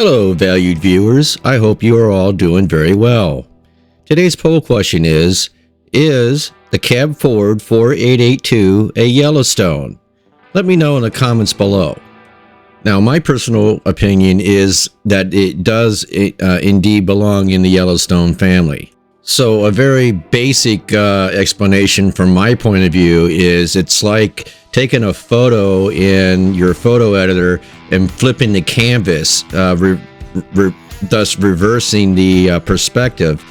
Hello, valued viewers. I hope you are all doing very well. Today's poll question is the Cab Forward 4882 a Yellowstone? Let me know in the comments below. Now, my personal opinion is that it does indeed belong in the Yellowstone family. So a very basic explanation from my point of view is it's like taking a photo in your photo editor and flipping the canvas, thus reversing the perspective.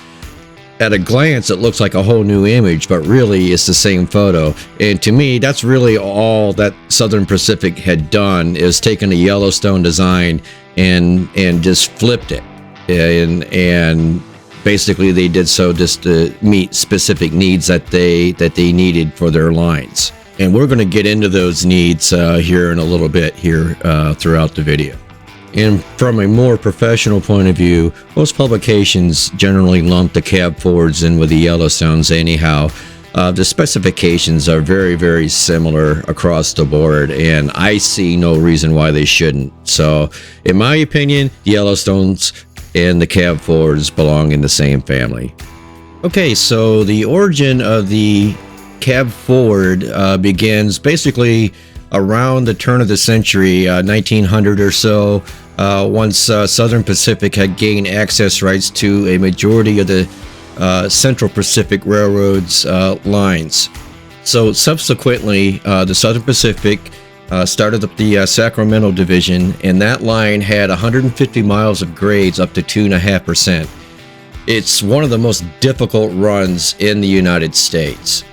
At a glance, it looks like a whole new image, but really it's the same photo. And to me, that's really all that Southern Pacific had done, is taken a Yellowstone design and just flipped it. And basically they did so just to meet specific needs that they needed for their lines. And we're going to get into those needs here in a little bit here throughout the video. And from a more professional point of view, most publications generally lump the Cab Forwards in with the Yellowstones anyhow. The specifications are very, very similar across the board, and I see no reason why they shouldn't. So, in my opinion, the Yellowstones and the Cab Forwards belong in the same family. Okay, so the origin of the Cab Forward begins basically around the turn of the century, 1900 or so, once Southern Pacific had gained access rights to a majority of the Central Pacific Railroad's lines. So subsequently, the Southern Pacific started up the Sacramento division, and that line had 150 miles of grades up to 2.5%. It's one of the most difficult runs in the United States.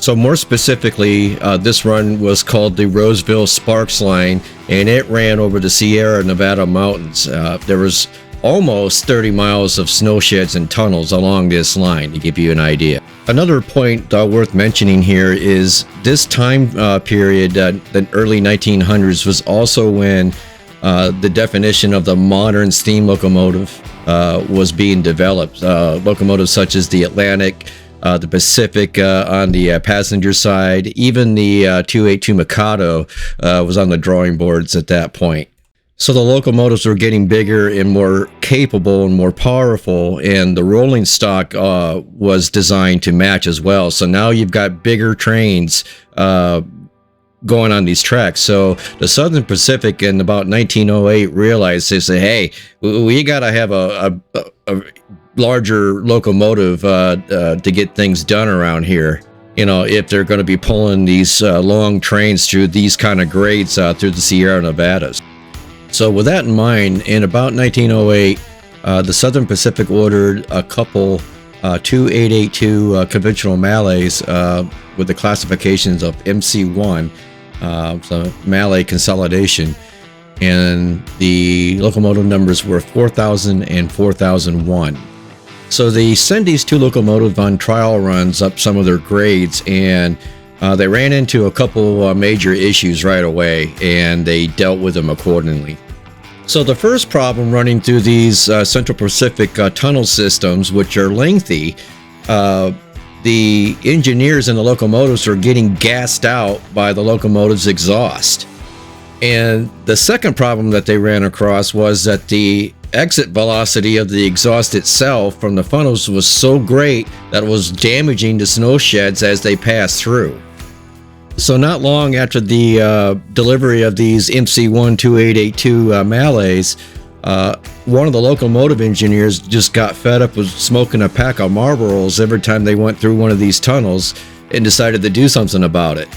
So more specifically, this run was called the Roseville-Sparks Line, and it ran over the Sierra Nevada mountains. There was almost 30 miles of snow sheds and tunnels along this line, to give you an idea. Another point worth mentioning here is this time period, the early 1900s, was also when the definition of the modern steam locomotive was being developed. Locomotives such as the Atlantic, the Pacific on the passenger side, even the 282 Mikado was on the drawing boards at that point. So the locomotives were getting bigger and more capable and more powerful, and the rolling stock was designed to match as well. So now you've got bigger trains going on these tracks. So the Southern Pacific in about 1908 realized, they said, hey, we got to have a larger locomotive to get things done around here, you know, if they're going to be pulling these long trains through these kind of grades through the Sierra Nevadas. So with that in mind, in about 1908, the Southern Pacific ordered a couple 2882 conventional Malays with the classifications of MC1, so Malay consolidation, and the locomotive numbers were 4000 and 4001. So they sent these two locomotives on trial runs up some of their grades, and they ran into a couple major issues right away, and they dealt with them accordingly. So the first problem running through these Central Pacific tunnel systems, which are lengthy, the engineers in the locomotives were getting gassed out by the locomotive's exhaust. And the second problem that they ran across was that the exit velocity of the exhaust itself from the funnels was so great that it was damaging the snow sheds as they passed through. So not long after the delivery of these MC1 2882 Malays, one of the locomotive engineers just got fed up with smoking a pack of Marlboros every time they went through one of these tunnels and decided to do something about it.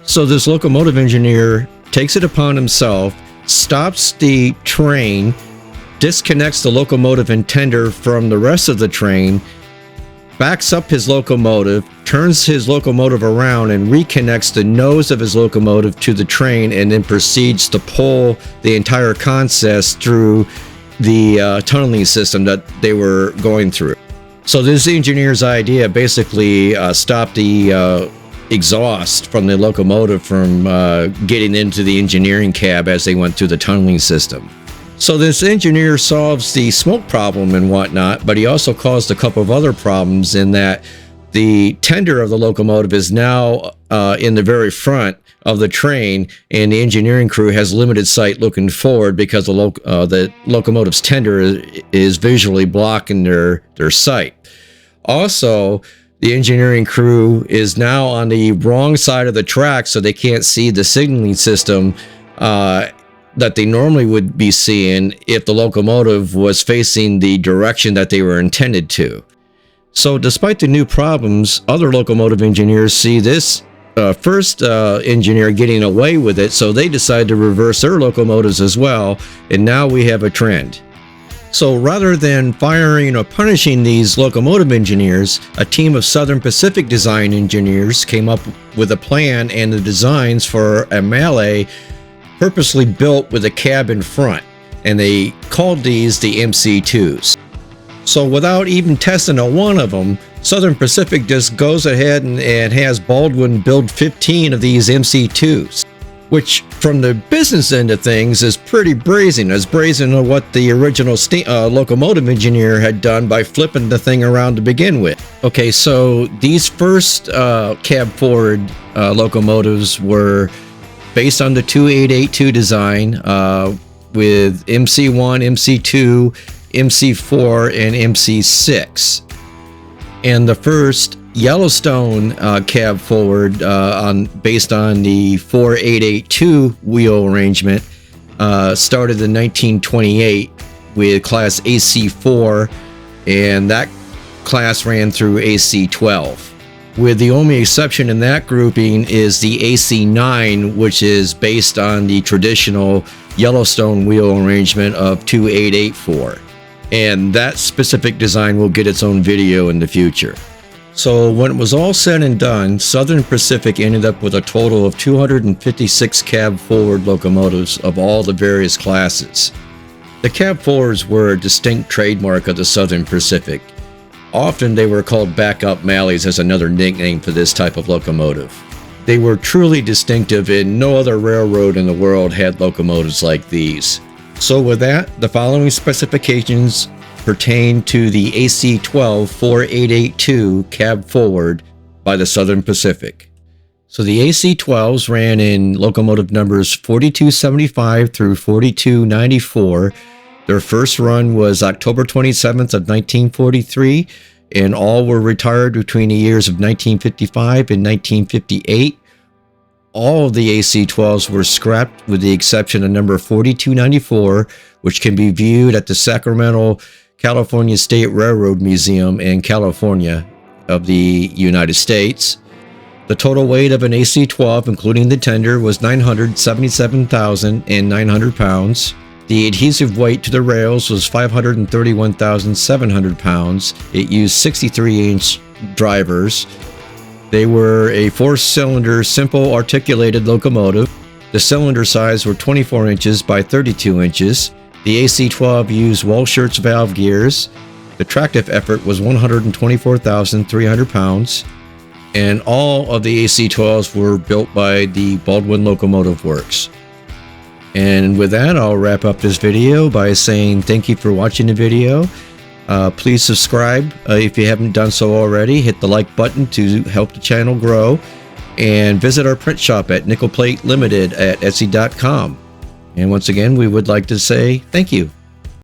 So this locomotive engineer takes it upon himself, stops the train, disconnects the locomotive and tender from the rest of the train, backs up his locomotive, turns his locomotive around and reconnects the nose of his locomotive to the train, and then proceeds to pull the entire consist through the tunneling system that they were going through. So this engineer's idea basically stopped the exhaust from the locomotive from getting into the engineering cab as they went through the tunneling system. So this engineer solves the smoke problem and whatnot, but he also caused a couple of other problems in that The tender of the locomotive is now in the very front of the train, and the engineering crew has limited sight looking forward because the locomotive's tender is visually blocking their sight. Also, the engineering crew is now on the wrong side of the track, so they can't see the signaling system that they normally would be seeing if the locomotive was facing the direction that they were intended to. So despite the new problems, other locomotive engineers see this first engineer getting away with it, so they decide to reverse their locomotives as well, and now we have a trend. So rather than firing or punishing these locomotive engineers, a team of Southern Pacific design engineers came up with a plan and the designs for a Mallet purposely built with a cab in front, and they called these the MC2s. So without even testing one of them, Southern Pacific just goes ahead and has Baldwin build 15 of these MC2s, which from the business end of things is pretty brazen. As brazen as what the original locomotive engineer had done by flipping the thing around to begin with. Okay, so these first cab forward locomotives were based on the 2882 design with MC1, MC2, MC4, and MC6. And the first Yellowstone cab forward based on the 4882 wheel arrangement started in 1928 with class AC4, and that class ran through AC12. With the only exception in that grouping is the AC9, which is based on the traditional Yellowstone wheel arrangement of 2884. And that specific design will get its own video in the future. So when it was all said and done, Southern Pacific ended up with a total of 256 cab forward locomotives of all the various classes. The cab forwards were a distinct trademark of the Southern Pacific. Often they were called backup Mallets as another nickname for this type of locomotive. They were truly distinctive, and no other railroad in the world had locomotives like these. So with that, the following specifications pertain to the AC12 4882 cab forward by the Southern Pacific. So the AC12s ran in locomotive numbers 4275 through 4294. Their first run was October 27th of 1943, and all were retired between the years of 1955 and 1958. All of the AC12s were scrapped with the exception of number 4294, which can be viewed at the Sacramento, California State Railroad Museum in California of the United States. The total weight of an AC12, including the tender, was 977,900 pounds. The adhesive weight to the rails was 531,700 pounds. It used 63-inch drivers. They were a 4-cylinder simple articulated locomotive. The cylinder size were 24 inches by 32 inches. The AC12 used Walschaerts valve gears. The tractive effort was 124,300 pounds. And all of the AC12s were built by the Baldwin Locomotive Works. And with that, I'll wrap up this video by saying thank you for watching the video. Please subscribe if you haven't done so already. Hit the like button to help the channel grow. And visit our print shop at Nickel Plate Limited at Etsy.com. And once again, we would like to say thank you.